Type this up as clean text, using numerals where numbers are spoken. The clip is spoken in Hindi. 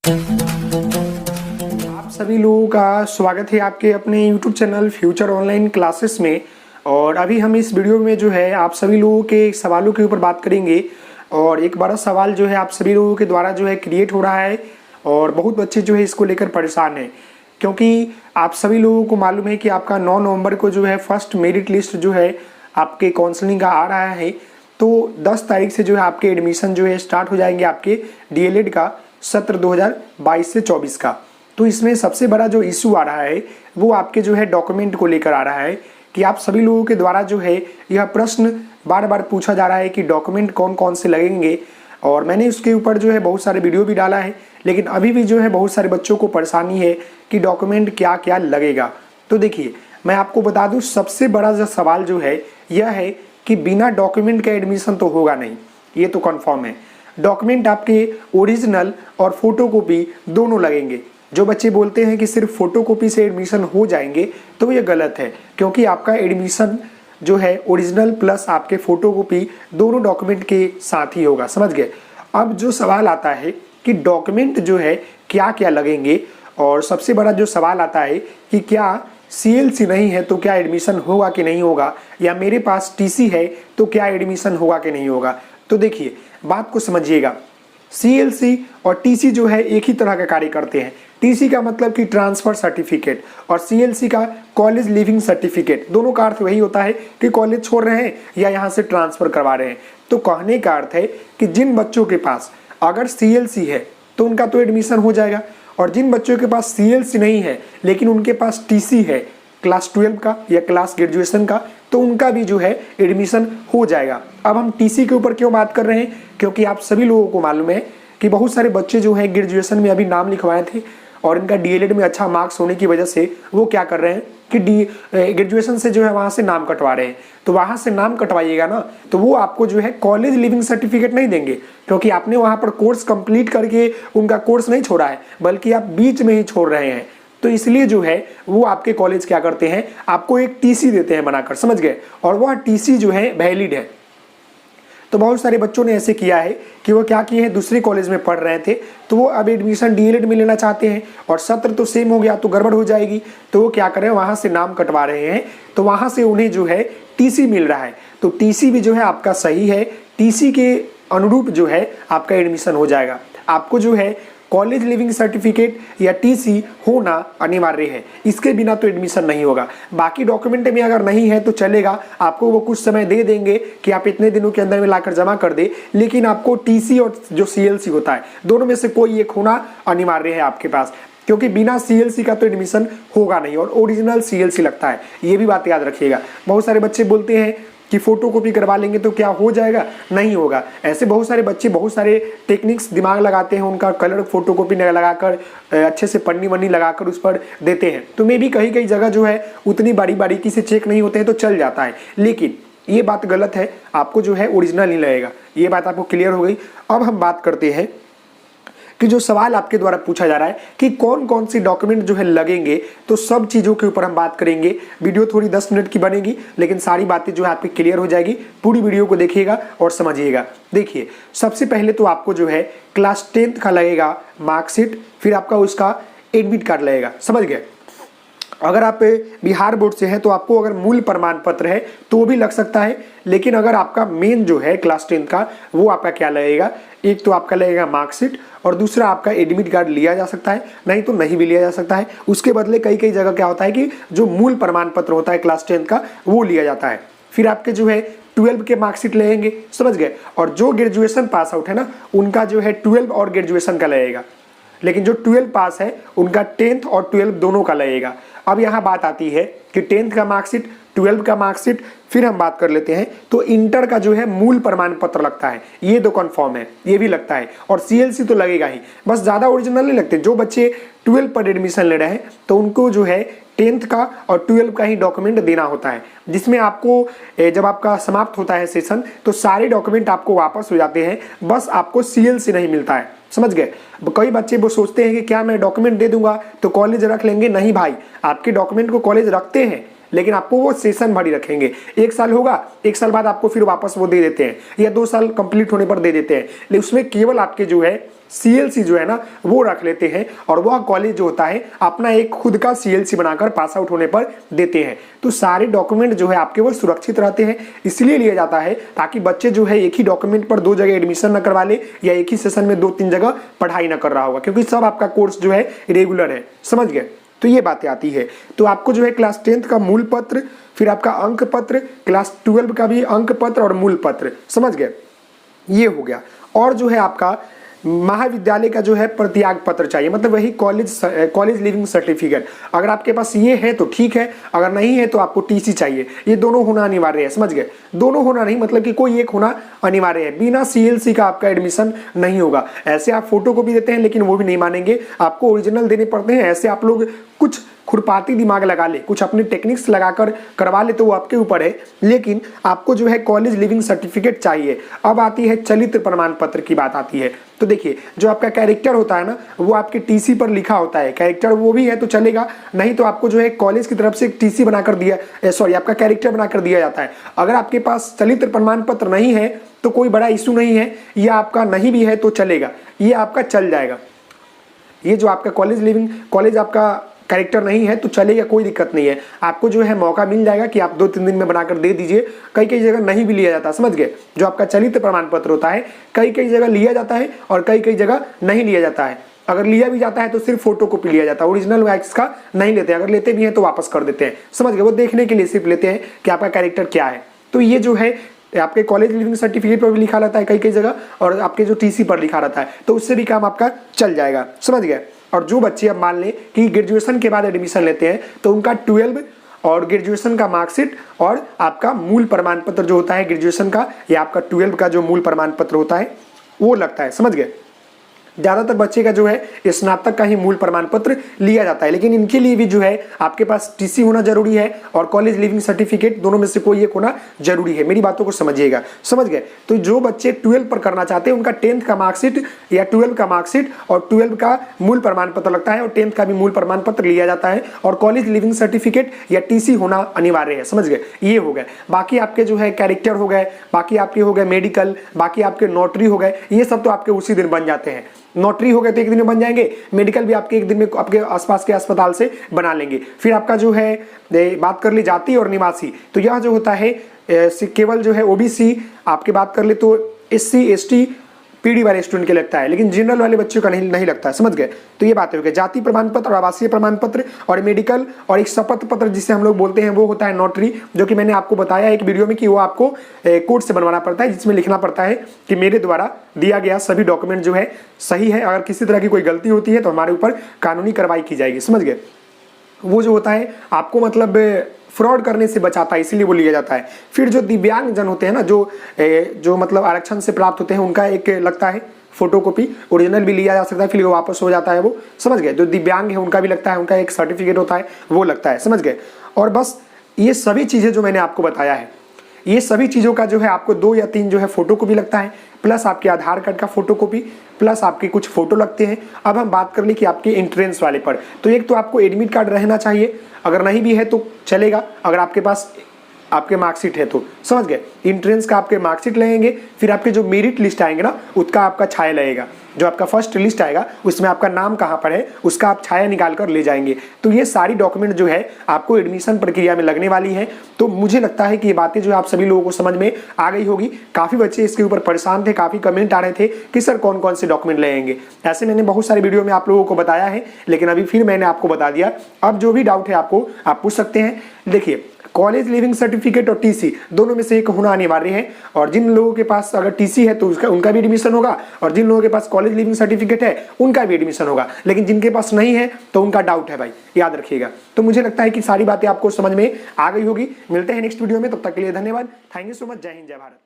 आप सभी लोगों का स्वागत है आपके अपने YouTube channel future online classes में। और अभी हम इस वीडियो में जो है आप सभी लोगों के सवालों के ऊपर बात करेंगे। और एक बड़ा सवाल जो है आप सभी लोगों के द्वारा जो है क्रिएट हो रहा है और बहुत बच्चे जो है इसको लेकर परेशान हैं, क्योंकि आप सभी लोगों को मालूम है कि आपका 9 नवंबर को जो है फर्स्ट मेरिट लिस्ट जो है आपके काउंसलिंग का आ रहा है। तो 10 तारीख से जो है आपके एडमिशन जो है स्टार्ट हो जाएंगे आपके डीएलएड का सत्र 2022 से 24 का। तो इसमें सबसे बड़ा जो इशू आ रहा है वो आपके जो है डॉक्यूमेंट को लेकर आ रहा है कि आप सभी लोगों के द्वारा जो है यह प्रश्न बार बार पूछा जा रहा है कि डॉक्यूमेंट कौन कौन से लगेंगे। और मैंने उसके ऊपर जो है बहुत सारे वीडियो भी डाला है, लेकिन अभी भी जो है बहुत सारे बच्चों को परेशानी है कि डॉक्यूमेंट क्या क्या लगेगा। तो देखिए मैं आपको बता दूं, सबसे बड़ा जो सवाल जो है यह है कि बिना डॉक्यूमेंट का एडमिशन तो होगा नहीं, ये तो कन्फर्म है। डॉक्यूमेंट आपके ओरिजिनल और फोटोकॉपी दोनों लगेंगे। जो बच्चे बोलते हैं कि सिर्फ फोटोकॉपी से एडमिशन हो जाएंगे तो ये गलत है, क्योंकि आपका एडमिशन जो है ओरिजिनल प्लस आपके फोटोकॉपी दोनों डॉक्यूमेंट के साथ ही होगा। समझ गए। अब जो सवाल आता है कि डॉक्यूमेंट जो है क्या क्या लगेंगे, और सबसे बड़ा जो सवाल आता है कि क्या सीएलसी नहीं है तो क्या एडमिशन होगा कि नहीं होगा, या मेरे पास टीसी है तो क्या एडमिशन होगा कि नहीं होगा। तो देखिए बात को समझिएगा, सीएलसी और टीसी जो है एक ही तरह का कार्य करते हैं। टीसी का मतलब कि ट्रांसफर सर्टिफिकेट और सीएलसी का कॉलेज लिविंग सर्टिफिकेट। दोनों का अर्थ वही होता है कि कॉलेज छोड़ रहे हैं या यहाँ से ट्रांसफर करवा रहे हैं। तो कहने का अर्थ है कि जिन बच्चों के पास अगर सीएलसी है तो उनका तो एडमिशन हो जाएगा, और जिन बच्चों के पास सीएलसी नहीं है लेकिन उनके पास टीसी है क्लास 12 का या क्लास ग्रेजुएशन का, तो उनका भी जो है एडमिशन हो जाएगा। अब हम टीसी के ऊपर क्यों बात कर रहे हैं, क्योंकि आप सभी लोगों को मालूम है कि बहुत सारे बच्चे जो हैं ग्रेजुएशन में अभी नाम लिखवाए थे और इनका डीएलएड में अच्छा मार्क्स होने की वजह से वो क्या कर रहे हैं कि ग्रेजुएशन से जो है वहाँ से नाम कटवा रहे हैं। तो वहाँ से नाम कटवाइएगा ना, तो वो आपको जो है कॉलेज लिविंग सर्टिफिकेट नहीं देंगे, क्योंकि आपने वहाँ पर कोर्स कंप्लीट करके उनका कोर्स नहीं छोड़ा है, बल्कि आप बीच में ही छोड़ रहे हैं। तो इसलिए जो है वो आपके कॉलेज क्या करते हैं, आपको एक टीसी देते हैं बनाकर। समझ गए। और वह टीसी जो है वैलिड है। तो बहुत सारे बच्चों ने ऐसे किया है कि वो क्या किए हैं, दूसरे कॉलेज में पढ़ रहे थे तो वो अब एडमिशन डीएलएड में लेना चाहते हैं और सत्र तो सेम हो गया तो गड़बड़ हो जाएगी। तो वो क्या करें, वहाँ से नाम कटवा रहे हैं, तो वहाँ से उन्हें जो है टीसी मिल रहा है। तो टीसी भी जो है आपका सही है, टीसी के अनुरूप जो है आपका एडमिशन हो जाएगा। आपको जो है कॉलेज लिविंग सर्टिफिकेट या टीसी होना अनिवार्य है, इसके बिना तो एडमिशन नहीं होगा। बाकी डॉक्यूमेंट में अगर नहीं है तो चलेगा, आपको वो कुछ समय दे देंगे कि आप इतने दिनों के अंदर में लाकर जमा कर दे, लेकिन आपको टीसी और जो सीएलसी होता है दोनों में से कोई एक होना अनिवार्य है आपके पास, क्योंकि बिना सीएलसी का तो एडमिशन होगा नहीं और ओरिजिनल सीएलसी लगता है। ये भी बात याद रखिएगा। बहुत सारे बच्चे बोलते हैं कि फोटोकॉपी करवा लेंगे तो क्या हो जाएगा, नहीं होगा। ऐसे बहुत सारे बच्चे बहुत सारे टेक्निक्स दिमाग लगाते हैं, उनका कलर फोटोकॉपी लगाकर अच्छे से पन्नी वन्नी लगाकर उस पर देते हैं। तो मे भी कहीं कहीं जगह जो है उतनी बारीकी से चेक नहीं होते हैं तो चल जाता है, लेकिन ये बात गलत है। आपको जो है ओरिजिनल ही लगेगा। ये बात आपको क्लियर हो गई। अब हम बात करते हैं कि जो सवाल आपके द्वारा पूछा जा रहा है कि कौन कौन सी डॉक्यूमेंट जो है लगेंगे, तो सब चीज़ों के ऊपर हम बात करेंगे। वीडियो थोड़ी 10 मिनट की बनेगी, लेकिन सारी बातें जो है आपकी क्लियर हो जाएगी। पूरी वीडियो को देखिएगा और समझिएगा। देखिए सबसे पहले तो आपको जो है क्लास 10th का लगेगा मार्कशीट, फिर आपका उसका एडमिट कार्ड लगेगा। समझ गए। अगर आप बिहार बोर्ड से हैं तो आपको अगर मूल प्रमाण पत्र है तो वो भी लग सकता है, लेकिन अगर आपका मेन जो है क्लास 10 का वो आपका क्या लगेगा, एक तो आपका लगेगा मार्कशीट और दूसरा आपका एडमिट कार्ड लिया जा सकता है, नहीं तो नहीं भी लिया जा सकता है। उसके बदले कई कई जगह क्या होता है कि जो मूल प्रमाण पत्र होता है क्लास 10 का वो लिया जाता है। फिर आपके जो है 12 के मार्कशीट लगेंगे। समझ गए। और जो ग्रेजुएशन पास आउट है ना, उनका जो है 12 और ग्रेजुएशन का लगेगा, लेकिन जो 12 पास है उनका 10th और 12 दोनों का लगेगा। अब यहाँ बात आती है कि 10th का मार्कशीट, 12 का मार्कशीट, फिर हम बात कर लेते हैं तो इंटर का जो है मूल प्रमाण पत्र लगता है, ये तो कंफर्म है, ये भी लगता है। और सीएलसी तो लगेगा ही, बस ज़्यादा ओरिजिनल नहीं लगते। जो बच्चे 12 पर एडमिशन ले रहे हैं तो उनको जो है 10th का और 12 का ही डॉक्यूमेंट देना होता है, जिसमें आपको जब आपका समाप्त होता है सेशन तो सारे डॉक्यूमेंट आपको वापस हो जाते हैं, बस आपको सीएलसी नहीं मिलता है। समझ गए। कई बच्चे वो सोचते हैं कि क्या मैं डॉक्यूमेंट दे दूंगा तो कॉलेज रख लेंगे। नहीं भाई, आपके डॉक्यूमेंट को कॉलेज रखते हैं, लेकिन आपको वो सेशन भर ही रखेंगे। 1 साल होगा, 1 साल बाद आपको फिर वापस वो दे देते हैं, या 2 साल कंप्लीट होने पर दे देते हैं। लेकिन उसमें केवल आपके जो है CLC जो है ना वो रख लेते हैं और वह कॉलेज जो होता है अपना एक खुद का CLC बनाकर पास आउट होने पर देते हैं। तो सारे डॉक्यूमेंट जो है आपके वो सुरक्षित रहते हैं, इसलिए लिया जाता है ताकि बच्चे जो है एक ही डॉक्यूमेंट पर 2 जगह एडमिशन न करवा ले या एक ही सेशन में 2-3 जगह पढ़ाई न कर रहा होगा, क्योंकि सब आपका कोर्स जो है रेगुलर है। समझ गए? तो ये बातें आती है। तो आपको जो है क्लास 10th का मूल पत्र, फिर आपका अंक पत्र, क्लास 12 का भी अंक पत्र और मूल पत्र, समझ गए? ये हो गया। और जो है आपका महाविद्यालय का जो है प्रत्याग पत्र चाहिए, मतलब वही कॉलेज लिविंग सर्टिफिकेट। अगर आपके पास ये है तो ठीक है, अगर नहीं है तो आपको TC चाहिए। ये दोनों होना अनिवार्य है, समझ गए? दोनों होना नहीं, मतलब कि कोई एक होना अनिवार्य है। बिना CLC का आपका एडमिशन नहीं होगा। ऐसे आप फोटो कॉपी देते हैं लेकिन वो भी नहीं मानेंगे, आपको ओरिजिनल देने पड़ते हैं। ऐसे आप लोग कुछ खुरपाती दिमाग लगा ले, कुछ अपने टेक्निक्स लगाकर करवा ले तो वो आपके ऊपर है, लेकिन आपको जो है कॉलेज लिविंग सर्टिफिकेट चाहिए। अब आती है चलित्र प्रमाण पत्र की बात आती है। तो देखिए, जो आपका कैरेक्टर होता है ना वो आपके TC पर लिखा होता है। कैरेक्टर वो भी है तो चलेगा, नहीं तो आपको जो है कॉलेज की तरफ से एक TC बनाकर दिया, सॉरी आपका कैरेक्टर बनाकर दिया जाता है। अगर आपके पास चलित्र प्रमाण पत्र नहीं है तो कोई बड़ा इशू नहीं है, या आपका नहीं भी है तो चलेगा, ये आपका चल जाएगा। ये जो आपका कॉलेज आपका कैरेक्टर नहीं है तो चलेगा, कोई दिक्कत नहीं है। आपको जो है मौका मिल जाएगा कि आप 2-3 दिन में बनाकर दे दीजिए। कई जगह नहीं भी लिया जाता, समझ गए? जो आपका चलित्र प्रमाण पत्र होता है कई जगह लिया जाता है और कई जगह नहीं लिया जाता है। अगर लिया भी जाता है तो सिर्फ फोटो कॉपी लिया जाता है, ओरिजिनल वैक्स का नहीं लेते। अगर लेते भी हैं तो वापस कर देते हैं, समझ गए? वो देखने के लिए सिर्फ लेते हैं कि आपका कैरेक्टर क्या है। तो ये जो है आपके कॉलेज लिविंग सर्टिफिकेट पर भी लिखा रहता है कई जगह, और आपके जो TC पर लिखा रहता है, तो उससे भी काम आपका चल जाएगा, समझ गए? और जो बच्चे अब मान लें कि ग्रेजुएशन के बाद एडमिशन लेते हैं तो उनका 12 और ग्रेजुएशन का मार्कशीट और आपका मूल प्रमाण पत्र जो होता है ग्रेजुएशन का या आपका 12 का जो मूल प्रमाण पत्र होता है वो लगता है, समझ गए? ज़्यादातर बच्चे का जो है स्नातक का ही मूल प्रमाण पत्र लिया जाता है, लेकिन इनके लिए भी जो है आपके पास TC होना जरूरी है और कॉलेज लिविंग सर्टिफिकेट, दोनों में से कोई एक होना जरूरी है। मेरी बातों को समझिएगा, समझ गए? तो जो बच्चे 12 पर करना चाहते हैं उनका 10th का मार्कशीट या 12 का मार्कशीट और 12 का मूल प्रमाण पत्र लगता है और 10th का भी मूल प्रमाण पत्र लिया जाता है और कॉलेज लिविंग सर्टिफिकेट या TC होना अनिवार्य है, समझ गए? ये हो गए। बाकी आपके जो है कैरेक्टर हो गए, बाकी आपके हो गए मेडिकल, बाकी आपके नोटरी हो गए, ये सब तो आपके उसी दिन बन जाते हैं। नोटरी हो गए तो एक दिन में बन जाएंगे, मेडिकल भी आपके एक दिन में आपके आसपास के अस्पताल से बना लेंगे। फिर आपका जो है बात कर ली जाति और निवासी, तो यह जो होता है केवल जो है OBC, आपके बात कर ले तो SC ST PD वाले स्टूडेंट के लगता है, लेकिन जनरल वाले बच्चों का नहीं लगता है, समझ गए? तो ये बातें हो गई। जाति प्रमाण पत्र और आवासीय प्रमाण पत्र और मेडिकल और एक शपथ पत्र जिसे हम लोग बोलते हैं वो होता है नोटरी, जो कि मैंने आपको बताया एक वीडियो में कि वो आपको कोर्ट से बनवाना पड़ता है, जिसमें लिखना पड़ता है कि मेरे द्वारा दिया गया सभी डॉक्यूमेंट जो है सही है। अगर किसी तरह की कोई गलती होती है तो हमारे ऊपर कानूनी कार्रवाई की जाएगी, समझ गए? वो जो होता है आपको मतलब फ्रॉड करने से बचाता है, इसीलिए वो लिया जाता है। फिर जो दिव्यांग जन होते हैं ना, जो मतलब आरक्षण से प्राप्त होते हैं, उनका एक लगता है फोटोकॉपी, ओरिजिनल भी लिया जा सकता है, फिर वो वापस हो जाता है, वो समझ गए? जो दिव्यांग है उनका भी लगता है, उनका एक सर्टिफिकेट होता है वो लगता है, समझ गए? और बस ये सभी चीज़ें जो मैंने आपको बताया है, ये सभी चीज़ों का जो है आपको 2 या 3 जो है फोटोकॉपी लगता है, प्लस आपके आधार कार्ड का फोटोकॉपी, प्लस आपके कुछ फोटो लगते हैं। अब हम बात कर ले कि आपके एंट्रेंस वाले पर, तो एक तो आपको एडमिट कार्ड रहना चाहिए, अगर नहीं भी है तो चलेगा, अगर आपके पास आपके मार्कशीट है तो, समझ गए? एंट्रेंस का आपके मार्कशीट लगेंगे, फिर आपके जो मेरिट लिस्ट आएंगे ना उसका आपका छाया लगेगा। जो आपका फर्स्ट लिस्ट आएगा उसमें आपका नाम कहाँ पर है उसका आप छाया निकाल कर ले जाएंगे। तो ये सारी डॉक्यूमेंट जो है आपको एडमिशन प्रक्रिया में लगने वाली है। तो मुझे लगता है कि ये बातें जो आप सभी लोगों को समझ में आ गई होगी। काफ़ी बच्चे इसके ऊपर परेशान थे, काफ़ी कमेंट आ रहे थे कि सर कौन कौन से डॉक्यूमेंट लगेंगे। ऐसे मैंने बहुत सारे वीडियो में आप लोगों को बताया है, लेकिन अभी फिर मैंने आपको बता दिया। अब जो भी डाउट है आपको आप पूछ सकते हैं। देखिए, कॉलेज लिविंग सर्टिफिकेट और टीसी दोनों में से एक होना अनिवार्य है, और जिन लोगों के पास अगर टीसी है तो उनका भी एडमिशन होगा, और जिन लोगों के पास कॉलेज लिविंग सर्टिफिकेट है उनका भी एडमिशन होगा। लेकिन जिनके पास नहीं है तो उनका डाउट है भाई, याद रखिएगा। तो मुझे लगता है कि सारी बातें आपको समझ में आ गई होगी। मिलते हैं नेक्स्ट वीडियो में, तब तक के लिए धन्यवाद। Thank you so much. जय हिंद, जय भारत।